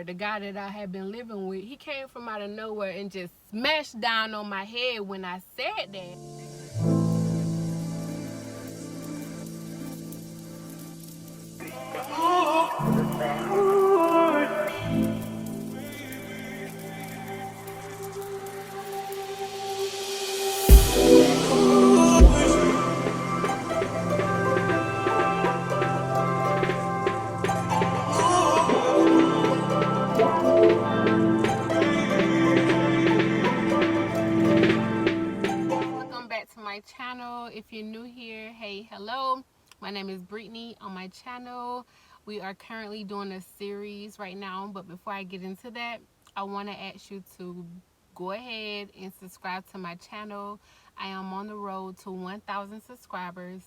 The guy that I had been living with, he came from out of nowhere and just smashed down on my head when I said that. Welcome back to my channel. If you're new here, hey, hello. My name is Brittany. On my channel, we are currently doing a series right now, but before I get into that, I want to ask you to go ahead and subscribe to my channel. I am on the road to 1,000 subscribers.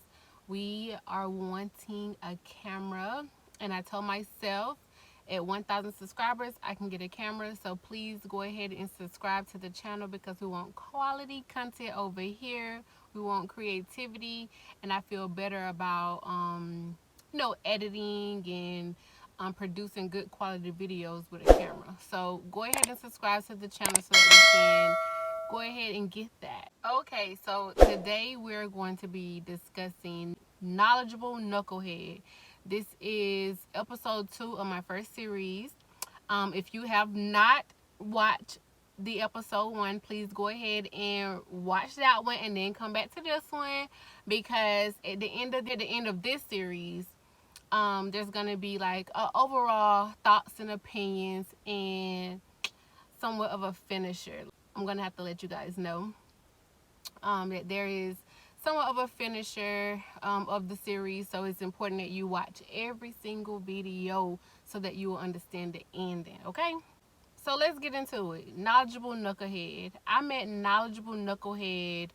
We are wanting a camera, and I told myself at 1,000 subscribers I can get a camera, so please go ahead and subscribe to the channel because we want quality content over here. We want creativity, and I feel better about editing and producing good quality videos with a camera. So go ahead and subscribe to the channel so that we can go ahead and get that. Okay, so today we're going to be discussing Knowledgeable Knucklehead. This is episode 2 of my first series. If you have not watched the episode 1, please go ahead and watch that one and then come back to this one, because at the end of this series, there's gonna be like overall thoughts and opinions and somewhat of a finisher. I'm gonna have to let you guys know that there is somewhat of a finisher of the series, so it's important that you watch every single video so that you will understand the ending. Okay, so let's get into it. Knowledgeable Knucklehead. I met Knowledgeable Knucklehead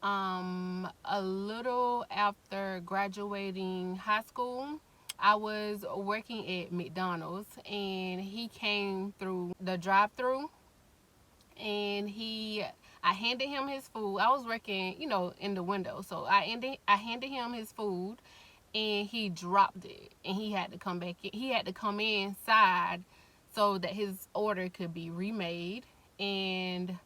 a little after graduating high school. I was working at McDonald's and he came through the drive-thru, and I handed him his food. I was working, in the window, so I handed him his food, and he dropped it, and he had to come back. He had to come inside so that his order could be remade, and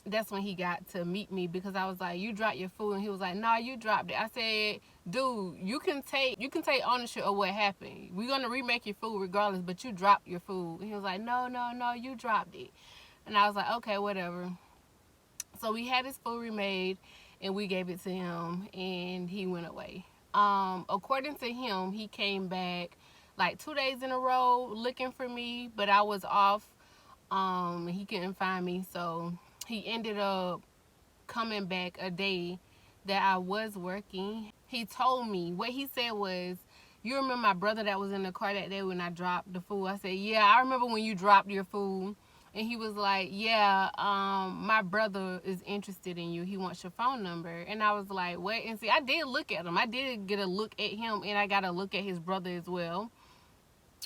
that's when he got to meet me, because I was like, "You dropped your food," and he was like, "Nah, you dropped it." I said, "Dude, you can take ownership of what happened. We're gonna remake your food regardless, but you dropped your food." And he was like, "No, you dropped it." And I was like, "Okay, whatever." So we had his food remade, and we gave it to him, and he went away. According to him, he came back like 2 days in a row looking for me, but I was off. He couldn't find me, so he ended up coming back a day that I was working. He told me, what he said was, "You remember my brother that was in the car that day when I dropped the food?" I said, "Yeah, I remember when you dropped your food." And he was like, "Yeah, my brother is interested in you. He wants your phone number." And I was like, "What?" And see, I did look at him. I did get a look at him, and I got a look at his brother as well.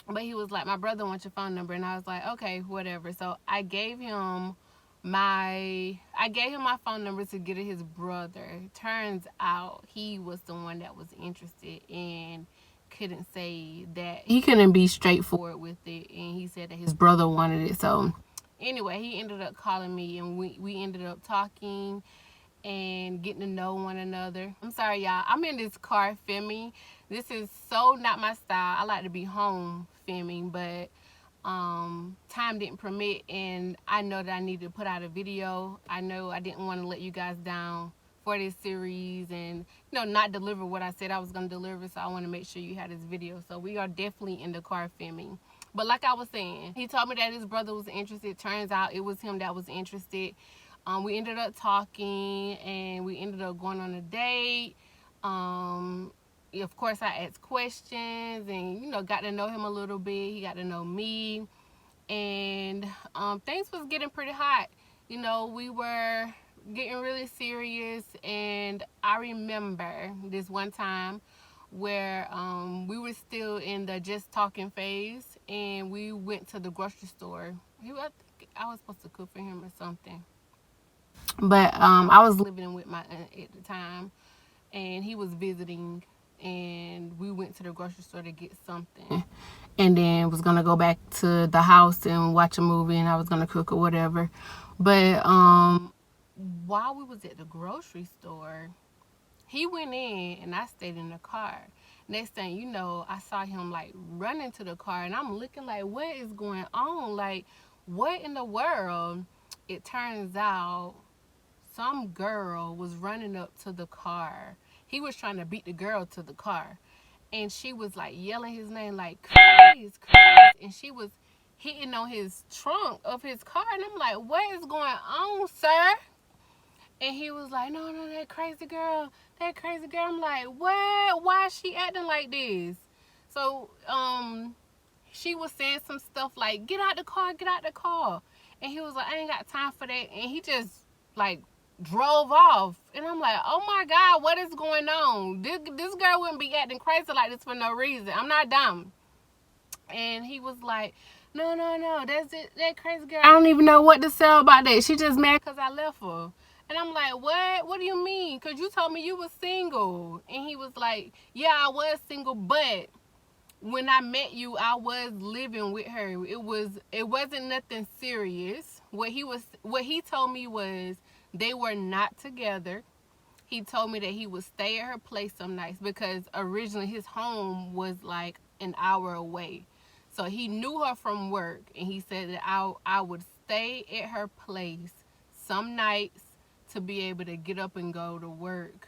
But he was like, "My brother wants your phone number." And I was like, "Okay, whatever." So I gave him my phone number to get at his brother. Turns out he was the one that was interested and couldn't say that. He couldn't be straightforward with it, and he said that his brother wanted it. So anyway, he ended up calling me, and we ended up talking and getting to know one another. I'm sorry, y'all. I'm in this car filming. This is so not my style. I like to be home filming, but time didn't permit, and I know that I needed to put out a video. I know I didn't want to let you guys down for this series and not deliver what I said I was going to deliver, so I want to make sure you had this video. So we are definitely in the car filming. But like I was saying, he told me that his brother was interested. Turns out it was him that was interested. We ended up talking, and we ended up going on a date. Of course, I asked questions and, got to know him a little bit. He got to know me. And things was getting pretty hot. We were getting really serious. And I remember this one time where we were still in the just talking phase, and we went to the grocery store. I think I was supposed to cook for him or something. But I was living with my aunt at the time, and he was visiting, and we went to the grocery store to get something. and then was gonna go back to the house and watch a movie, and I was gonna cook or whatever. But while we was at the grocery store, he went in and I stayed in the car. Next thing you know, I saw him like running to the car, and I'm looking like, what is going on? Like, what in the world? It turns out some girl was running up to the car. He was trying to beat the girl to the car, and she was like yelling his name like Chris, Chris, and she was hitting on his trunk of his car, and I'm like, what is going on, sir? And he was like, no, no, that crazy girl, that crazy girl. I'm like, what? Why is she acting like this? So, she was saying some stuff like, get out the car, get out the car. And he was like, I ain't got time for that. And he just, like, drove off. And I'm like, oh my God, what is going on? This girl wouldn't be acting crazy like this for no reason. I'm not dumb. And he was like, no, no, no, that's it, that crazy girl. I don't even know what to say about that. She just mad because I left her. And I'm like, what? What do you mean? Because you told me you was single. And he was like, yeah, I was single, but when I met you, I was living with her. It wasn't nothing serious. What he told me was they were not together. He told me that he would stay at her place some nights because originally his home was like an hour away. So he knew her from work, and he said that I would stay at her place some nights to be able to get up and go to work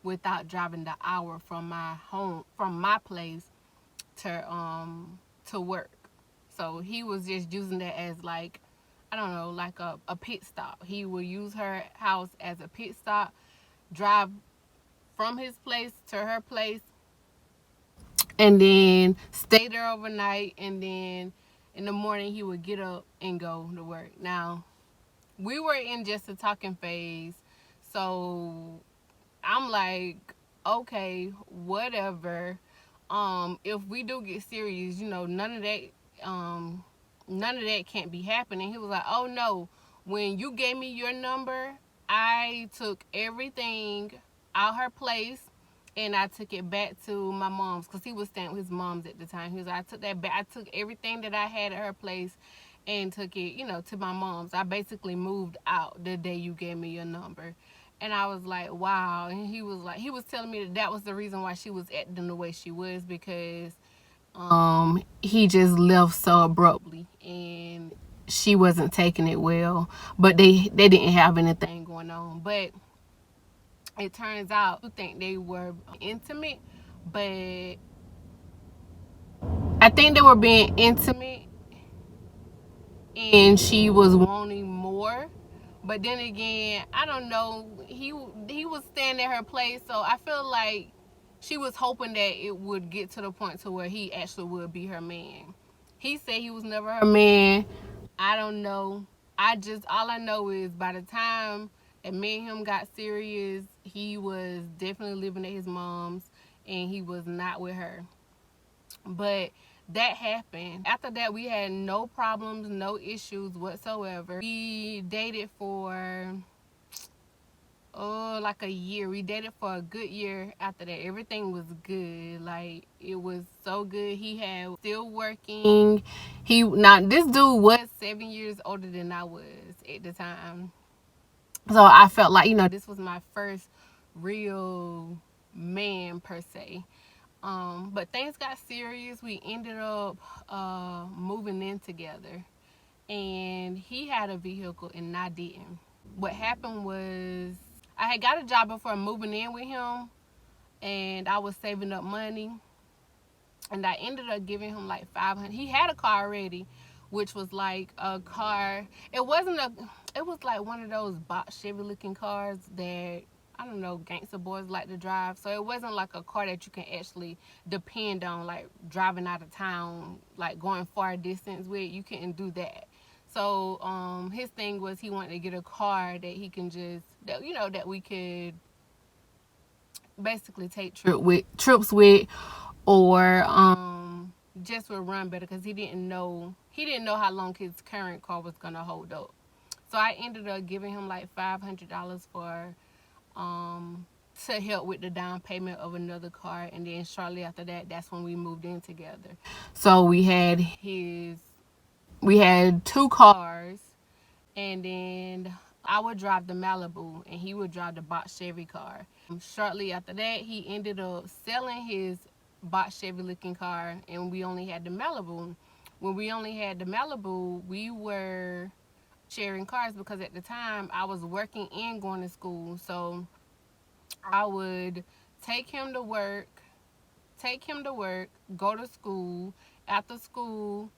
without driving the hour from my place to work. So he was just using that as like, I don't know, like a pit stop. He would use her house as a pit stop, drive from his place to her place, and then stay there overnight, and then in the morning he would get up and go to work. Now, we were in just a talking phase, so I'm like, okay, whatever. If we do get serious, none of that can't be happening. He was like, oh no, when you gave me your number, I took everything out her place and I took it back to my mom's, because he was staying with his mom's at the time. He was like, I took that back. I took everything that I had at her place and took it, to my mom's. I basically moved out the day you gave me your number. And I was like, wow. And he was telling me that was the reason why she was acting the way she was, because he just left so abruptly and she wasn't taking it well. But they didn't have anything going on. But it turns out I think they were intimate, but I think they were being intimate and she was wanting more. But then again, I don't know, he was staying at her place, so I feel like she was hoping that it would get to the point to where he actually would be her man. He said he was never her man. I don't know. All I know is by the time that me and him got serious, he was definitely living at his mom's and he was not with her. But that happened. After that, we had no problems, no issues whatsoever. We dated for like a year. We dated for a good year. After that, everything was good. Like, it was so good. He had still working. This dude was 7 years older than I was at the time. So I felt like, this was my first real man per se. But things got serious. We ended up moving in together, and he had a vehicle and I didn't. What happened was I had got a job before moving in with him, and I was saving up money, and I ended up giving him like $500. He had a car already, which was like a car. It was like one of those box Chevy looking cars that, I don't know, gangster boys like to drive. So it wasn't like a car that you can actually depend on, like driving out of town, like going far distance with. You couldn't do that. So his thing was he wanted to get a car that he can that we could basically take trips with, or just would run better, because he didn't know how long his current car was gonna hold up. So I ended up giving him like $500 for to help with the down payment of another car. And then shortly after that, that's when we moved in together. So we had two cars, and then I would drive the Malibu and he would drive the box Chevy car. Shortly after that, he ended up selling his box Chevy looking car, and we only had the Malibu. When we only had the Malibu, we were sharing cars because at the time I was working and going to school. So I would take him to work, go to school. After school,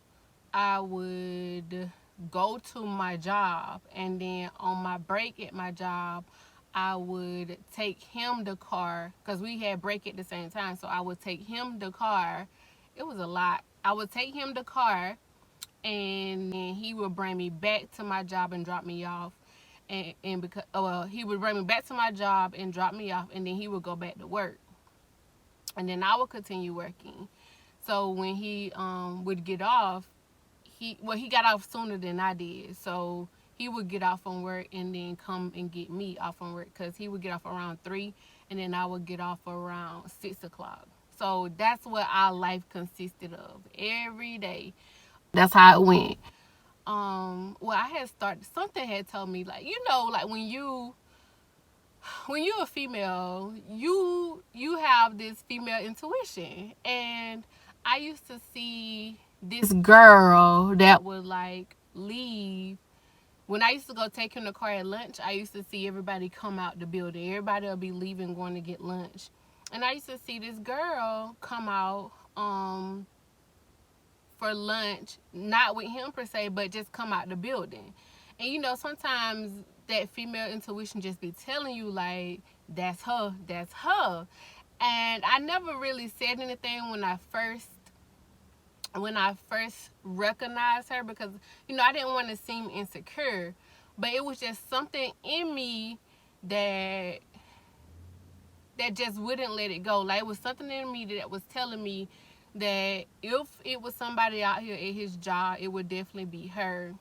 I would go to my job, and then on my break at my job, I would take him the car because we had break at the same time. So I would take him the car. It was a lot. I would take him the car, and then he would bring me back to my job and drop me off. And because he would bring me back to my job and drop me off, and then he would go back to work, and then I would continue working. So when he would get off, he got off sooner than I did. So he would get off from work and then come and get me off from work, because he would get off around 3, and then I would get off around 6 o'clock. So that's what our life consisted of every day. That's how it went. Well, I had started, something had told me, like, like when you're a female, you have this female intuition. And I used to see this girl that would like leave. When I used to go take him to car at lunch, I used to see everybody come out the building. Everybody will be leaving, going to get lunch. And I used to see this girl come out for lunch, not with him per se, but just come out the building. And sometimes that female intuition just be telling you, like, that's her, that's her. And I never really said anything when I first recognized her, because I didn't want to seem insecure, but it was just something in me that just wouldn't let it go. Like, it was something in me that was telling me that if it was somebody out here at his job, it would definitely be her.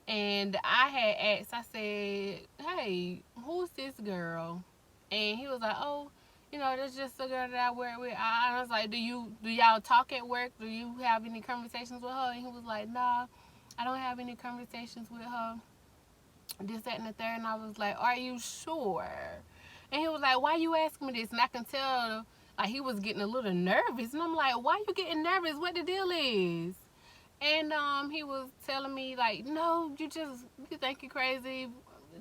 And I had asked, I said, hey, who's this girl? And he was like, oh, that's just the girl that I work with. I was like, do y'all talk at work? Do you have any conversations with her? And he was like, nah, I don't have any conversations with her. This, that, and the third. And I was like, are you sure? And he was like, why you asking me this? And I can tell, like, he was getting a little nervous. And I'm like, why you getting nervous? What the deal is? And he was telling me, like, no, you think you're crazy.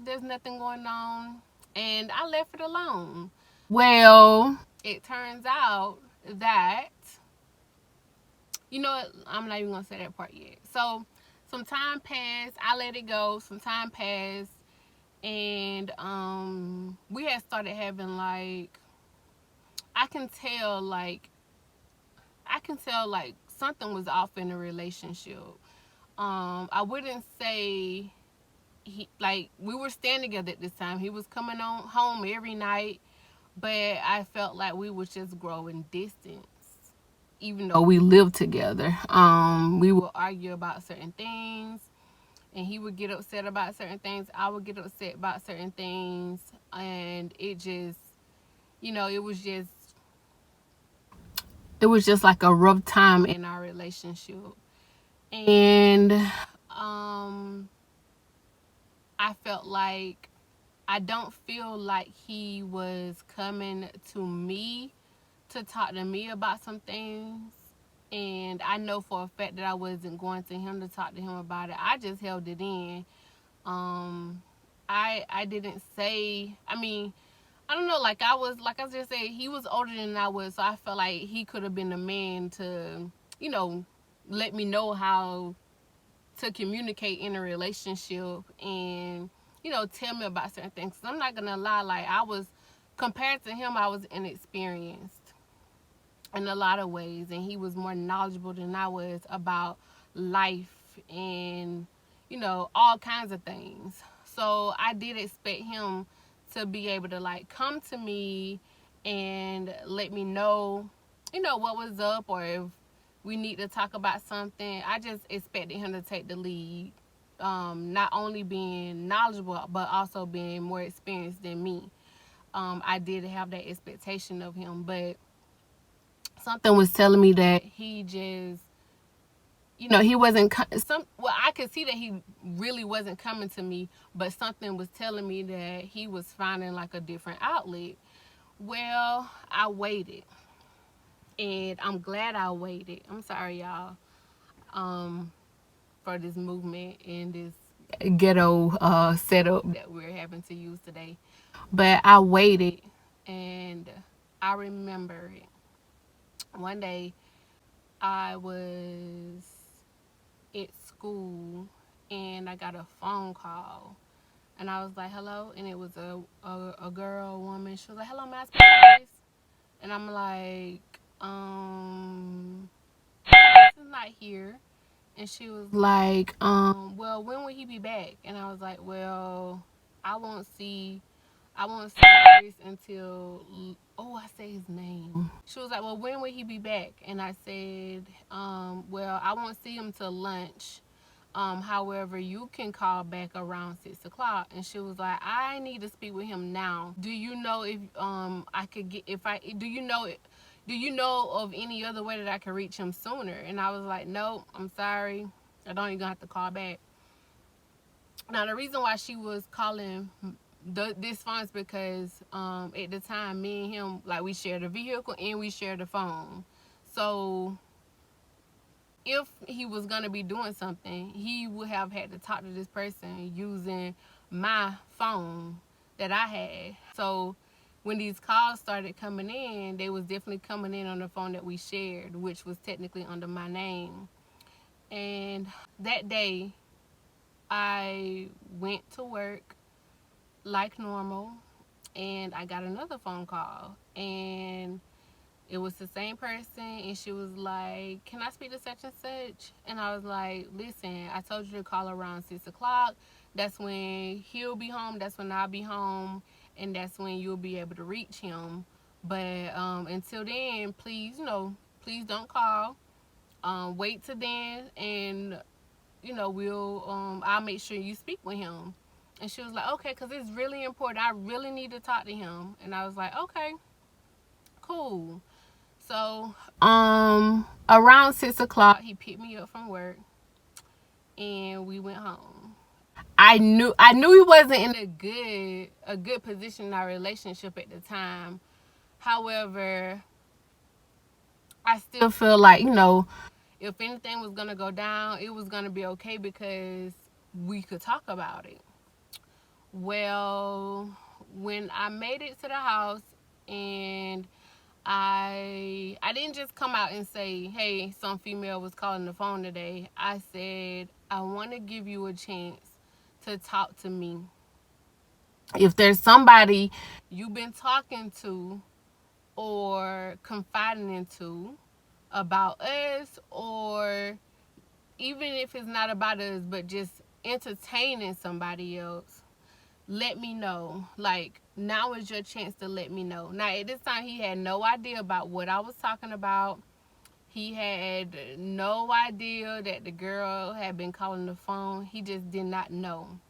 There's nothing going on. And I left it alone. Well, it turns out that, you know what, I'm not even going to say that part yet. So some time passed. I let it go. Some time passed. And we had started having, like, I can tell, like, something was off in the relationship. I wouldn't say we were staying together at this time. He was coming on home every night, but I felt like we was just growing distance, even though we lived together. We would argue about certain things, and he would get upset about certain things. I would get upset about certain things, and it just, it was just like a rough time in our relationship. And I felt like, I don't feel like he was coming to me to talk to me about some things. And I know for a fact that I wasn't going to him to talk to him about it. I just held it in. I didn't say, I don't know, like I just said, he was older than I was, so I felt like he could have been the man to, let me know how to communicate in a relationship, and tell me about certain things. I'm not gonna lie, like, compared to him, I was inexperienced in a lot of ways, and he was more knowledgeable than I was about life and all kinds of things. So I did expect him to be able to, like, come to me and let me know what was up, or if we need to talk about something. I just expected him to take the lead, not only being knowledgeable, but also being more experienced than me. I did have that expectation of him, but something was telling me that he just, he wasn't I could see that he really wasn't coming to me, but something was telling me that he was finding like a different outlet. Well, I waited, and I'm glad I waited. I'm sorry, y'all, for this movement and this ghetto setup that we're having to use today. But I waited, and I remember one day I was at school and I got a phone call, and I was like, hello, and it was a girl, a woman. She was like, hello, may I speak to this? And I'm like, this is not here. And she was like, well, when will he be back? And I was like, well, I won't see Chris until, oh, I say his name. She was like, well, when will he be back? And I said, well, I won't see him till lunch. However, you can call back around 6 o'clock. And she was like, I need to speak with him now. Do you know if I could get if I do you know of any other way that I can reach him sooner? And I was like, nope, I'm sorry, I don't even have to call back. Now the reason why she was calling this phone is because at the time me and him, like, we shared a vehicle and we shared a phone. So if he was going to be doing something, he would have had to talk to this person using my phone that I had. So when these calls started coming in, they was definitely coming in on the phone that we shared, which was technically under my name. And that day I went to work like normal, and I got another phone call, and it was the same person, and she was like, can I speak to such and such? And I was like, listen, I told you to call around 6 o'clock. That's when he'll be home. That's when I'll be home. And that's when you'll be able to reach him. But until then, please, please don't call. Wait till then, and, I'll make sure you speak with him. And she was like, okay, because it's really important. I really need to talk to him. And I was like, okay, cool. So, around 6 o'clock, he picked me up from work, and we went home. I knew he wasn't in a good position in our relationship at the time. However, I still feel like, if anything was gonna go down, it was gonna be okay because we could talk about it. Well, when I made it to the house, and I didn't just come out and say, hey, some female was calling the phone today. I said, I want to give you a chance to talk to me. If there's somebody you've been talking to or confiding into about us, or even if it's not about us, but just entertaining somebody else, let me know. Like, now is your chance to let me know. Now, at this time, he had no idea about what I was talking about. He had no idea that the girl had been calling the phone. He just did not know.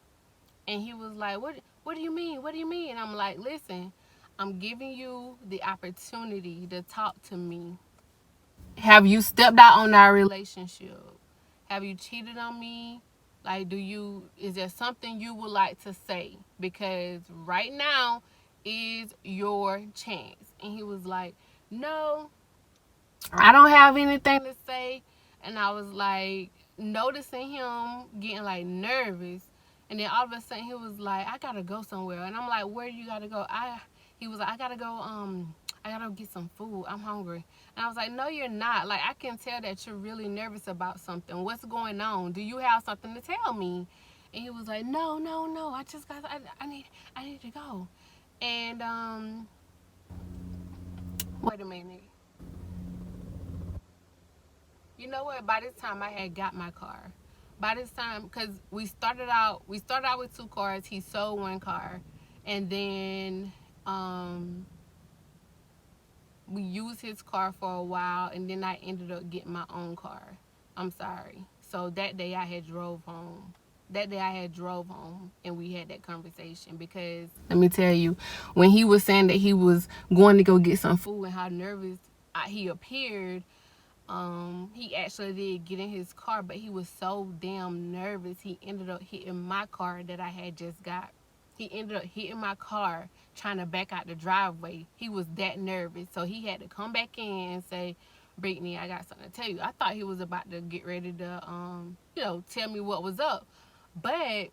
And he was like, what do you mean? What do you mean? And I'm like, listen, I'm giving you the opportunity to talk to me. Have you stepped out on our relationship? Have you cheated on me? Like, is there something you would like to say? Because right now is your chance. And he was like, no, I don't have anything to say. And I was like, noticing him getting like nervous. And then all of a sudden he was like, I gotta go somewhere. And I'm like, where do you gotta go? He was like, I gotta go get some food. I'm hungry. And I was like, no, you're not. Like, I can tell that you're really nervous about something. What's going on? Do you have something to tell me? And he was like, no. I need to go. And wait a minute. You know what? By this time, I had got my car. By this time, because we started out with two cars. He sold one car, and then we used his car for a while, and then I ended up getting my own car. I'm sorry. So that day I had drove home. that day I had drove home and we had that conversation. Because let me tell you, when he was saying that he was going to go get some food and how nervous he appeared, he actually did get in his car, but he was so damn nervous he ended up hitting my car that I had just got. He ended up hitting my car trying to back out the driveway. He was that nervous, so he had to come back in and say, Brittany, I got something to tell you. I thought he was about to get ready to tell me what was up, but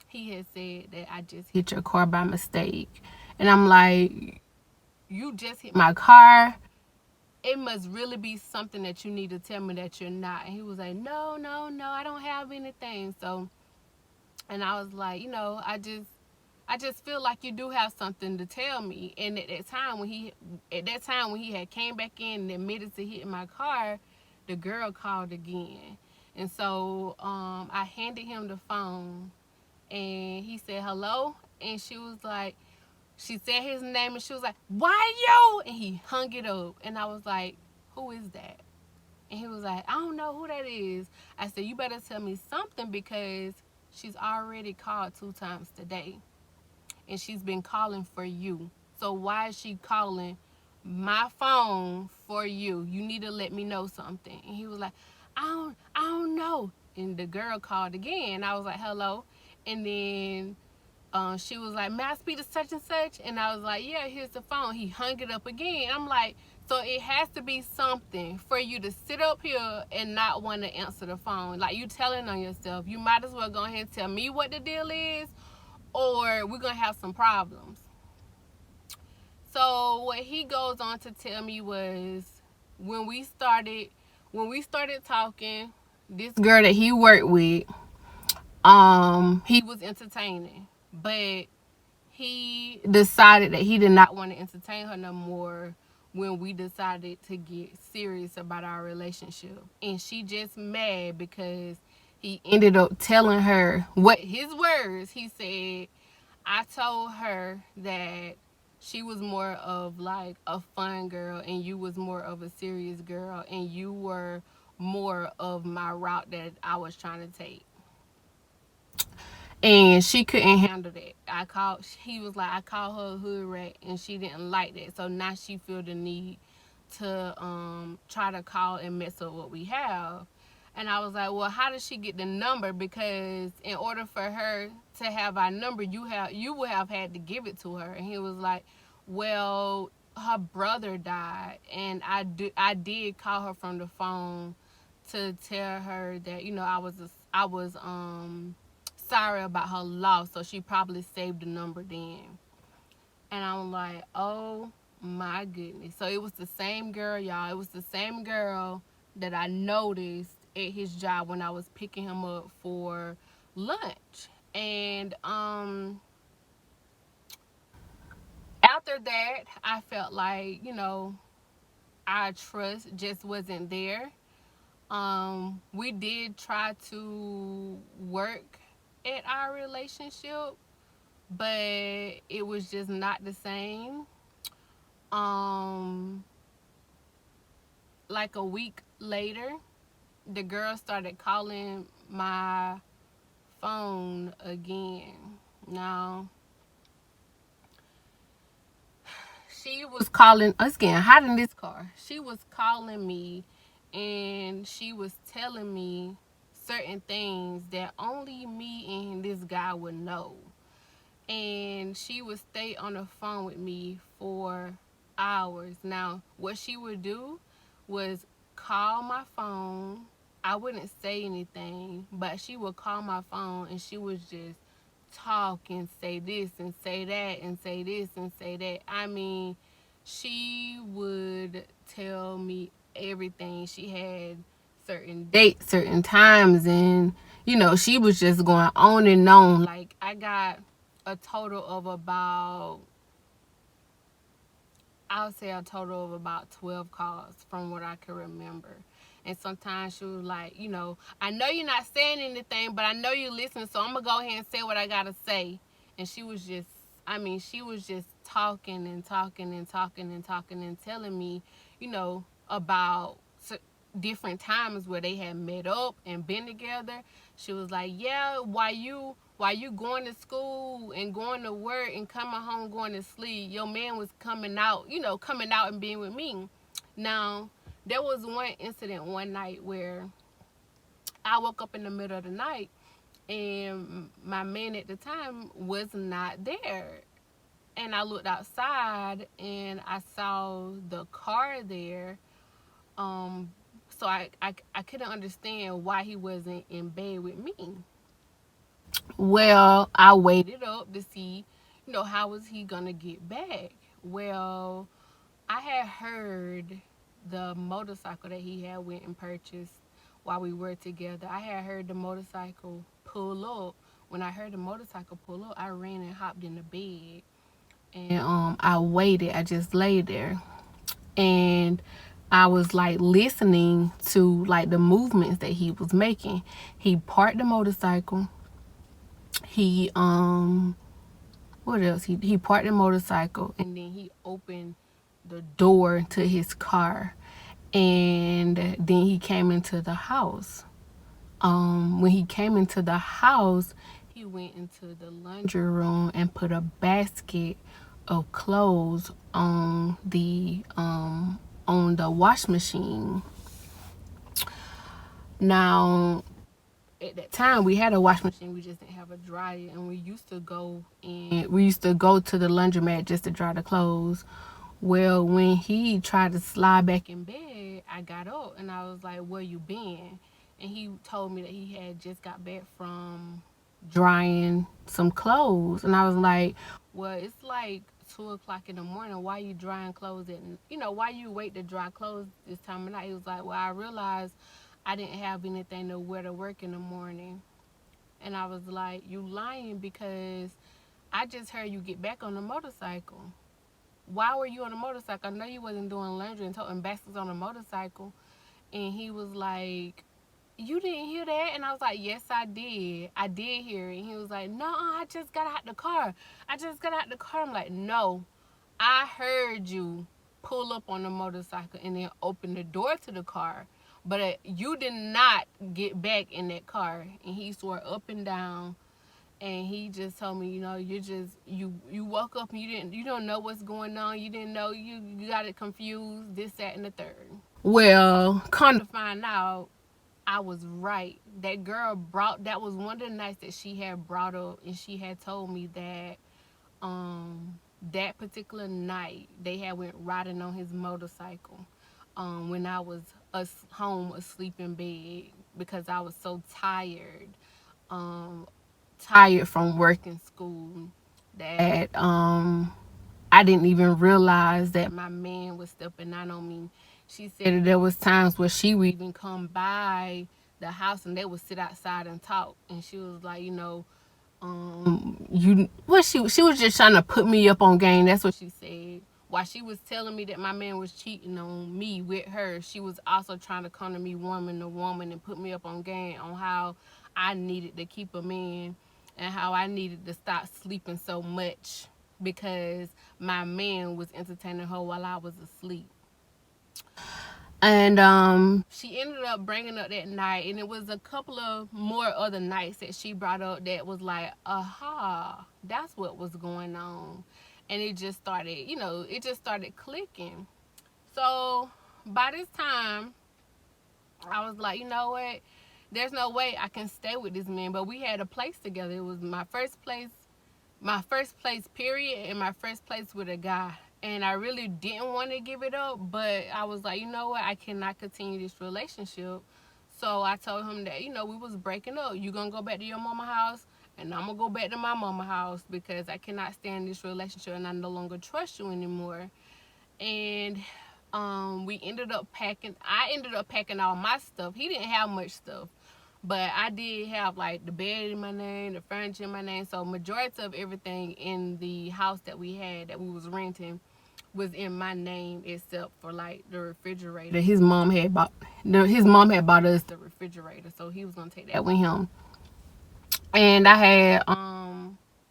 he had said that I just hit your car by mistake. And I'm like, you just hit my car? It must really be something that you need to tell me that you're not. And he was like, no, no, no, I don't have anything. So, and I was like, I just feel like you do have something to tell me. And at that time when he had came back in and admitted to hitting my car, the girl called again. And so I handed him the phone and he said hello, and she said his name and she was like, why you? And he hung it up. And I was like, who is that? And he was like, I don't know who that is. I said, you better tell me something, because she's already called 2 times today. And she's been calling for you. So why is she calling my phone for you? You need to let me know something. And he was like, I don't know. And the girl called again. I was like, hello. And then she was like, may I speak to such and such? And I was like, yeah, here's the phone. He hung it up again. I'm like, so it has to be something for you to sit up here and not want to answer the phone. Like, you telling on yourself. You might as well go ahead and tell me what the deal is, or we're going to have some problems. So what he goes on to tell me was, when we started talking, this girl that he worked with, he was entertaining, but he decided that he did not want to entertain her no more when we decided to get serious about our relationship. And she just mad because he ended up telling her what his words. He said, I told her that she was more of like a fun girl and you was more of a serious girl, and you were more of my route that I was trying to take. And she couldn't handle that. He was like, I called her a hood rat, and she didn't like that. So now she feel the need to try to call and mess up what we have. And I was like, well, how did she get the number? Because in order for her to have our number, you would have had to give it to her. And he was like, well, her brother died, and I did call her from the phone to tell her that I was sorry about her loss, so she probably saved the number then. And I'm like, oh my goodness. So it was the same girl, y'all. It was the same girl that I noticed at his job when I was picking him up for lunch. And after that, I felt like, our trust just wasn't there. We did try to work at our relationship, but it was just not the same. Like a week later, the girl started calling my phone again. Now, she was calling us getting hot in this car. She was calling me, and she was telling me certain things that only me and this guy would know. And she would stay on the phone with me for hours. Now, what she would do was call my phone. I wouldn't say anything, but she would call my phone and she was just talk and say this and say that and say this and say that. I mean, she would tell me everything. She had certain dates, certain times, and she was just going on and on. Like, I got a total of about, I would say a total of about 12 calls from what I can remember. And sometimes she was like, I know you're not saying anything, but I know you're listening, so I'm going to go ahead and say what I got to say. And she was just talking and talking and talking and talking and telling me, about different times where they had met up and been together. She was like, yeah, why you going to school and going to work and coming home going to sleep, your man was coming out, coming out and being with me. Now, there was one incident one night where I woke up in the middle of the night and my man at the time was not there. And I looked outside and I saw the car there. So I couldn't understand why he wasn't in bed with me. Well, I waited up to see, how was he gonna get back? Well, I had heard the motorcycle that he had went and purchased while we were together. I had heard the motorcycle pull up. When I heard the motorcycle pull up, I ran and hopped in the bed. And I waited. I just lay there. And I was like listening to like the movements that he was making. He parked the motorcycle. He what else? He parked the motorcycle and then he opened the door to his car, and then he came into the house. When he came into the house, he went into the laundry room and put a basket of clothes on the wash machine. Now, at that time we had a wash machine, we just didn't have a dryer, and we used to go to the laundromat just to dry the clothes. Well, when he tried to slide back in bed, I got up and I was like, where you been? And he told me that he had just got back from drying some clothes. And I was like, well, it's like 2 o'clock in the morning. Why you drying clothes? And, why you wait to dry clothes this time of night? He was like, well, I realized I didn't have anything to wear to work in the morning. And I was like, you lying, because I just heard you get back on the motorcycle. Why were you on a motorcycle? I know you wasn't doing laundry and toting baskets on a motorcycle. And he was like, you didn't hear that? And I was like, yes, I did. I did hear it. And he was like, no, I just got out the car. I'm like, no, I heard you pull up on the motorcycle and then open the door to the car. But you did not get back in that car. And he swore up and down. And he just told me, you woke up and you don't know what's going on. You didn't know, you got it confused, this, that, and the third. Well, come to find out, I was right. That was one of the nights that she had brought up, and she had told me that that particular night they had went riding on his motorcycle when I was home asleep in bed, because I was so tired. Tired from work and school, that I didn't even realize that my man was stepping out on me. She said that there was times where she would even come by the house and they would sit outside and talk. And she was like, she was just trying to put me up on game. That's what she said. While she was telling me that my man was cheating on me with her, she was also trying to come to me woman to woman and put me up on game on how I needed to keep a man and how I needed to stop sleeping so much because my man was entertaining her while I was asleep. And she ended up bringing up that night, and it was a couple of more other nights that she brought up that was like, aha, that's what was going on. And it just started clicking. So by this time, I was like, you know what? There's no way I can stay with this man. But we had a place together. It was my first place period, and my first place with a guy. And I really didn't want to give it up, but I was like, you know what? I cannot continue this relationship. So I told him that, we was breaking up. You gonna go back to your mama house, and I'm gonna go back to my mama house, because I cannot stand this relationship and I no longer trust you anymore. And I ended up packing all my stuff. He didn't have much stuff, but I did have like the bed in my name, the furniture in my name. So majority of everything in the house that we was renting was in my name, except for like the refrigerator. His mom had bought us the refrigerator, so he was gonna take that with him. And I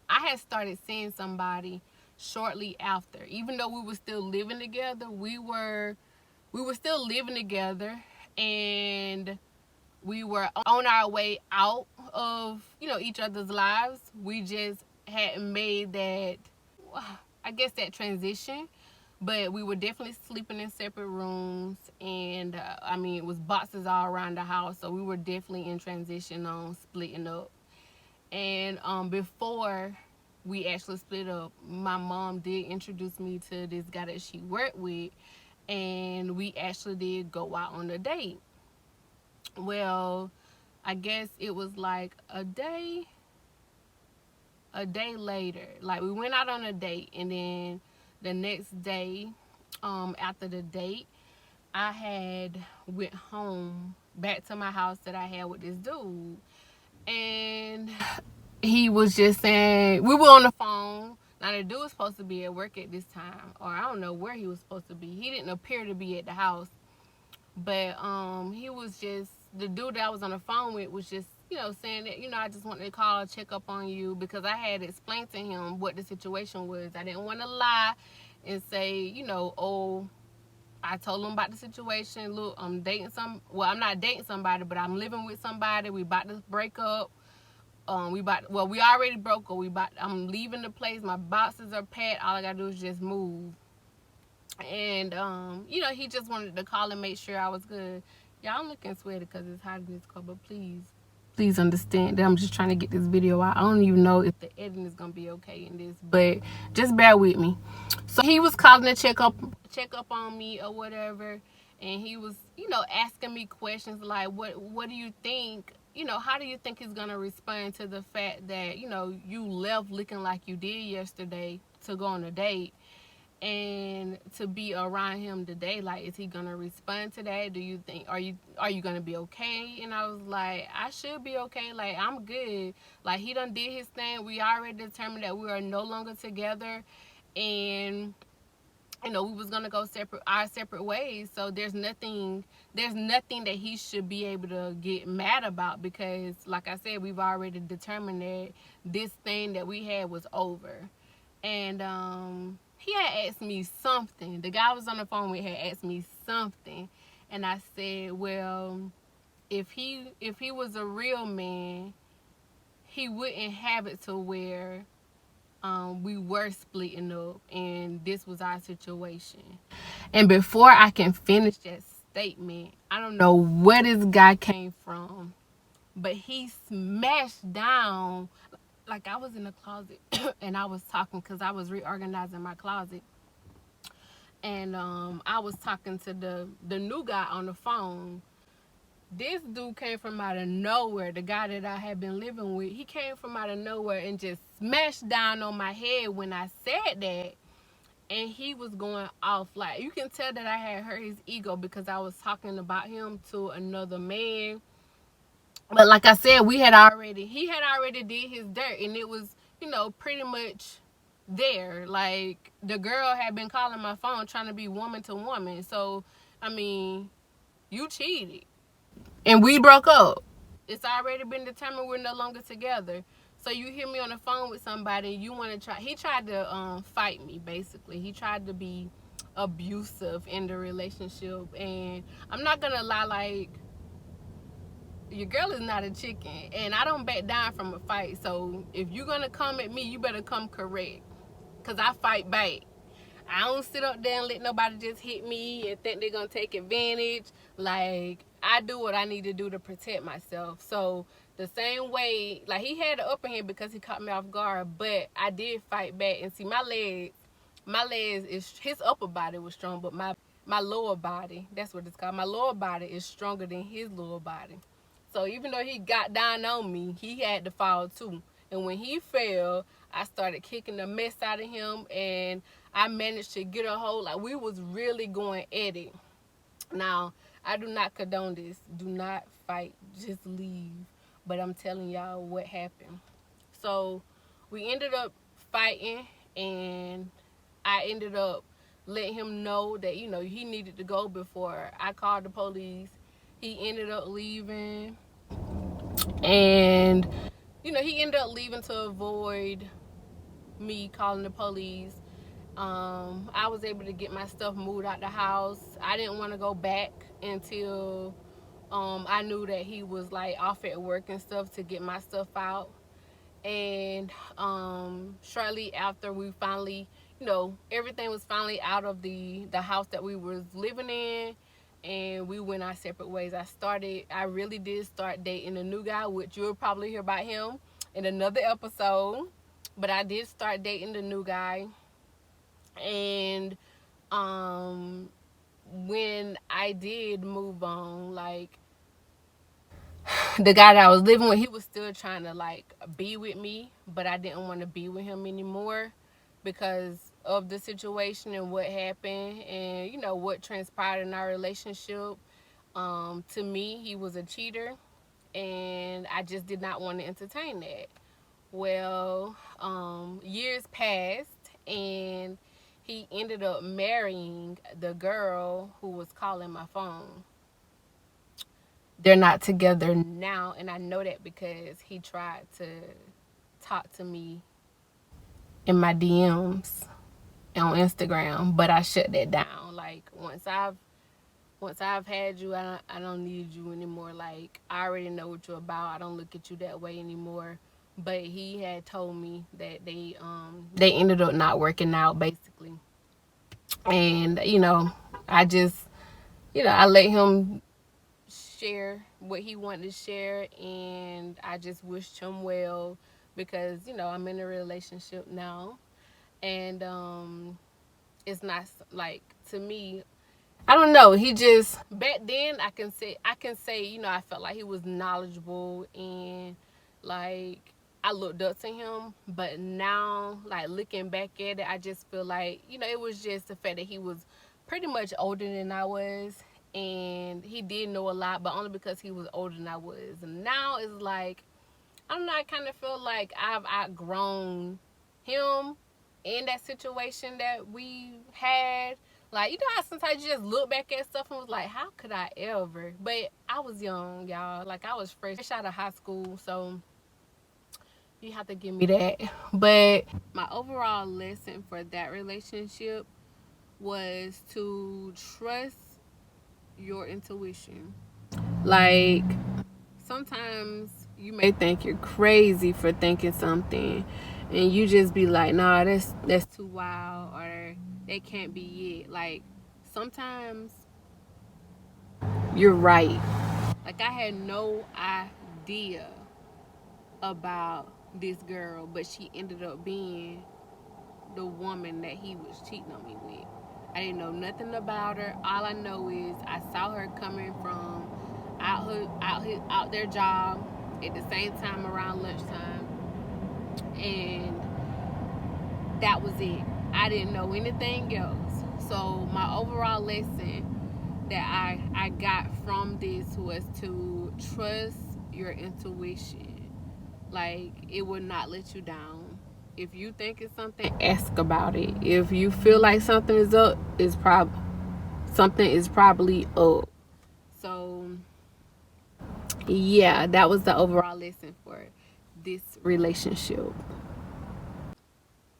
had started seeing somebody shortly after. Even though we were still living together, we were still living together, and we were on our way out of, each other's lives. We just hadn't made that, I guess, that transition. But we were definitely sleeping in separate rooms, and it was boxes all around the house, so we were definitely in transition on splitting up. And before we actually split up, my mom did introduce me to this guy that she worked with, and we actually did go out on a date. Well, I guess it was like a day later. Like, we went out on a date, and then the next day, after the date, I had went home back to my house that I had with this dude, and he was just saying, we were on the phone. Now, the dude was supposed to be at work at this time, or I don't know where he was supposed to be. He didn't appear to be at the house, but he was just, the dude that I was on the phone with was just, saying that, I just wanted to call and check up on you, because I had explained to him what the situation was. I didn't want to lie and say, oh, I told him about the situation. Look, I'm not dating somebody, but I'm living with somebody. We about to break up. We already broke up. I'm leaving the place. My boxes are packed. All I gotta do is just move. And he just wanted to call and make sure I was good. Yeah, I'm looking sweaty because it's hot in this car, but please understand that I'm just trying to get this video out. I don't even know if the editing is gonna be okay in this, but just bear with me. So he was calling to check up on me or whatever, and he was, asking me questions like, what do you think? How do you think he's gonna respond to the fact that, you left looking like you did yesterday to go on a date, and to be around him today? Like, is he gonna respond to that? Do you think, are you gonna be okay? And I was like, I should be okay. Like, I'm good. Like, he done did his thing. We already determined that we are no longer together, and we was gonna go our separate ways. So there's nothing that he should be able to get mad about, because, like I said, we've already determined that this thing that we had was over. And he had asked me something. The guy I was on the phone with had asked me something, and I said, well, if he was a real man, he wouldn't have it to where we were splitting up and this was our situation. And before I can finish that statement, I don't know where this guy came from, but he smashed down. Like, I was in the closet and I was talking because I was reorganizing my closet, and I was talking to the new guy on the phone. This dude came from out of nowhere. The guy that I had been living with, he came from out of nowhere and just smashed down on my head when I said that. And he was going off. Like, you can tell that I had hurt his ego because I was talking about him to another man. But like I said, he had already did his dirt, and it was, pretty much there. Like, the girl had been calling my phone trying to be woman to woman. So, you cheated. And we broke up. It's already been determined we're no longer together. So you hear me on the phone with somebody, you want to try. He tried to fight me, basically. He tried to be abusive in the relationship. And I'm not going to lie, like, your girl is not a chicken. And I don't back down from a fight. So if you're going to come at me, you better come correct. Because I fight back. I don't sit up there and let nobody just hit me and think they're going to take advantage. Like, I do what I need to do to protect myself. So the same way, like, he had the upper hand because he caught me off guard, but I did fight back. And see, my legs is, his upper body was strong, but my lower body, that's what it's called, my lower body is stronger than his lower body. So even though he got down on me, he had to fall too. And when he fell, I started kicking the mess out of him, and I managed to get a hold. Like, we was really going at it. Now, I do not condone this. Do not fight. Just leave. But I'm telling y'all what happened. So we ended up fighting, and I ended up letting him know that, he needed to go before I called the police. He ended up leaving, and he ended up leaving to avoid me calling the police. I was able to get my stuff moved out the house. I didn't want to go back until I knew that he was like off at work and stuff to get my stuff out. And shortly after we finally, everything was finally out of the house that we was living in, and we went our separate ways. I really did start dating a new guy, which you'll probably hear about him in another episode. But I did start dating the new guy. And when I did move on, like, the guy that I was living with, he was still trying to like be with me, but I didn't want to be with him anymore because of the situation and what happened and what transpired in our relationship. To me, he was a cheater, and I just did not want to entertain that. Well, years passed, and he ended up marrying the girl who was calling my phone. They're not together now, and I know that because he tried to talk to me in my DMs on Instagram, but I shut that down. Like, once I've had you, I don't need you anymore. Like, I already know what you're about. I don't look at you that way anymore. But he had told me that they ended up not working out, basically. And I just I let him share what he wanted to share, and I just wished him well because I'm in a relationship now. And it's not like, to me, I don't know, he just, back then I can say I felt like he was knowledgeable, and like I looked up to him. But now, like, looking back at it, I just feel like it was just the fact that he was pretty much older than I was, and he did know a lot, but only because he was older than I was. And now it's like, I don't know, I kind of feel like I've outgrown him in that situation that we had. Like, how sometimes you just look back at stuff and was like, how could I ever? But I was young, y'all. Like, I was fresh out of high school, so you have to give me that. But my overall lesson for that relationship was to trust your intuition. Like, sometimes you may think you're crazy for thinking something, and you just be like, nah, that's too wild, or that can't be it. Like, sometimes you're right. Like, I had no idea about this girl, but she ended up being the woman that he was cheating on me with. I didn't know nothing about her. All I know is I saw her coming from out their job at the same time around lunchtime, and that was it. I didn't know anything else. So my overall lesson that I got from this was to trust your intuition. Like, it will not let you down. If you think it's something, ask about it. If you feel like something is up, something is probably up. So yeah, that was the overall lesson for this relationship.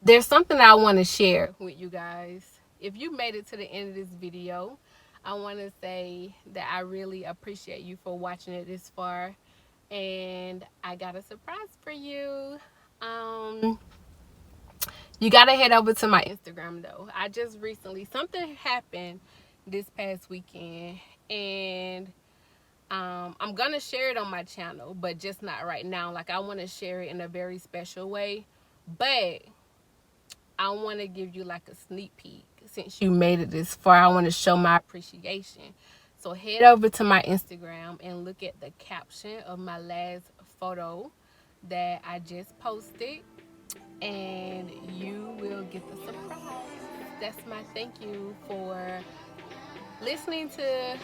There's something I want to share with you guys. If you made it to the end of this video, I want to say that I really appreciate you for watching it this far. And I got a surprise for you. You got to head over to my Instagram, though. I just recently, something happened this past weekend, and I'm going to share it on my channel, but just not right now. Like, I want to share it in a very special way, but I want to give you like a sneak peek. Since you made it this far, I want to show my appreciation. So head over to my Instagram and look at the caption of my last photo that I just posted, and you will get the surprise. That's my thank you for listening to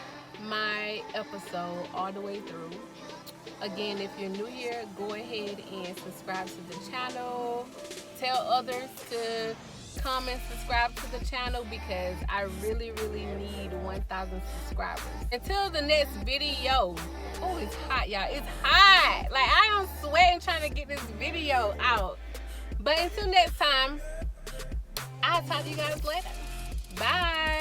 my episode all the way through. Again, if you're new here, go ahead and subscribe to the channel. Tell others to come and subscribe to the channel because I really, really need 1,000 subscribers. Until the next video. Oh, it's hot, y'all. It's hot. Like, I am sweating trying to get this video out. But until next time, I'll talk to you guys later. Bye.